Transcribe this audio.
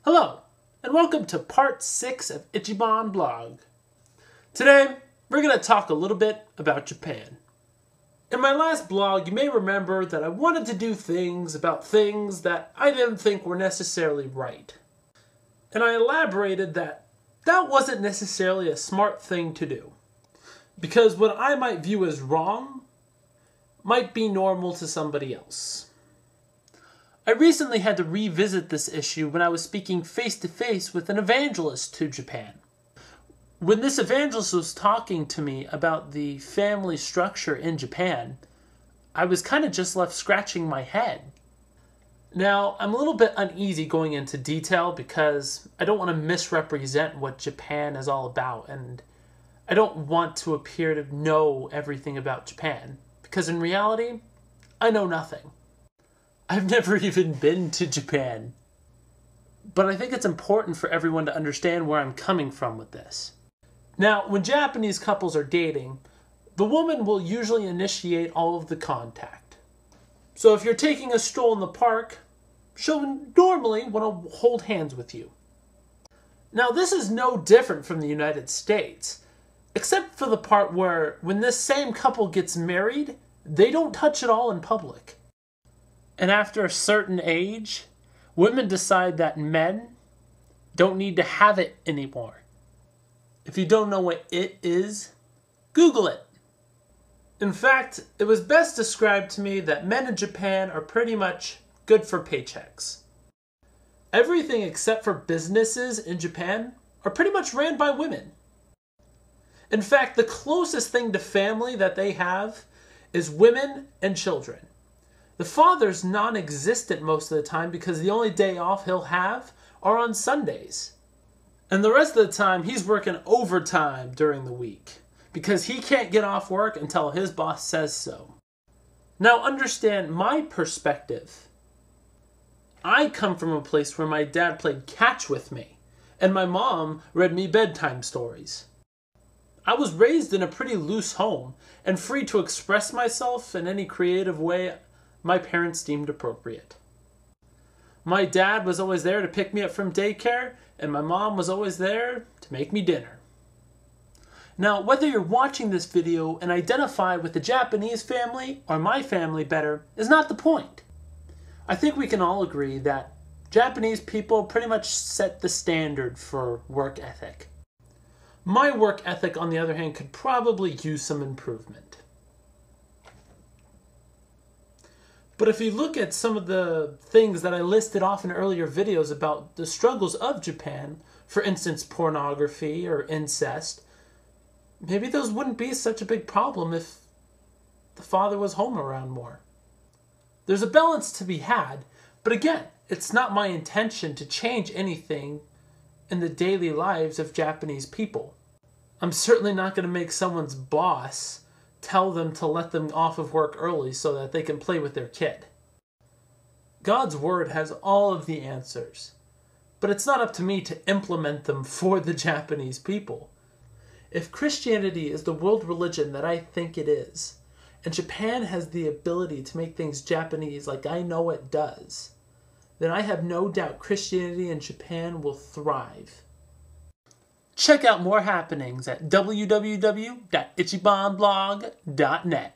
Hello, and welcome to part 6 of ichibanblog. Today, we're going to talk a little bit about Japan. In my last blog, you may remember that I wanted to do things about things that I didn't think were necessarily right. And I elaborated that that wasn't necessarily a smart thing to do. Because what I might view as wrong might be normal to somebody else. I recently had to revisit this issue when I was speaking face-to-face with an evangelist to Japan. When this evangelist was talking to me about the family structure in Japan, I was kind of just left scratching my head. Now, I'm a little bit uneasy going into detail because I don't want to misrepresent what Japan is all about, and I don't want to appear to know everything about Japan, because in reality, I know nothing. I've never even been to Japan. But I think it's important for everyone to understand where I'm coming from with this. Now, when Japanese couples are dating, the woman will usually initiate all of the contact. So if you're taking a stroll in the park, she'll normally want to hold hands with you. Now, this is no different from the United States, except for the part where when this same couple gets married, they don't touch at all in public. And after a certain age, women decide that men don't need to have it anymore. If you don't know what it is, Google it. In fact, it was best described to me that men in Japan are pretty much good for paychecks. Everything except for businesses in Japan are pretty much ran by women. In fact, the closest thing to family that they have is women and children. The father's non-existent most of the time because the only day off he'll have are on Sundays. And the rest of the time he's working overtime during the week because he can't get off work until his boss says so. Now understand my perspective. I come from a place where my dad played catch with me and my mom read me bedtime stories. I was raised in a pretty loose home and free to express myself in any creative way my parents deemed appropriate. My dad was always there to pick me up from daycare, and my mom was always there to make me dinner. Now, whether you're watching this video and identify with the Japanese family or my family better is not the point. I think we can all agree that Japanese people pretty much set the standard for work ethic. My work ethic, on the other hand, could probably use some improvement. But if you look at some of the things that I listed off in earlier videos about the struggles of Japan, for instance, pornography or incest, maybe those wouldn't be such a big problem if the father was home around more. There's a balance to be had, but again, it's not my intention to change anything in the daily lives of Japanese people. I'm certainly not going to make someone's boss tell them to let them off of work early so that they can play with their kid. God's word has all of the answers, but it's not up to me to implement them for the Japanese people. If Christianity is the world religion that I think it is, and Japan has the ability to make things Japanese like I know it does, then I have no doubt Christianity in Japan will thrive. Check out more happenings at www.ichibanblog.net.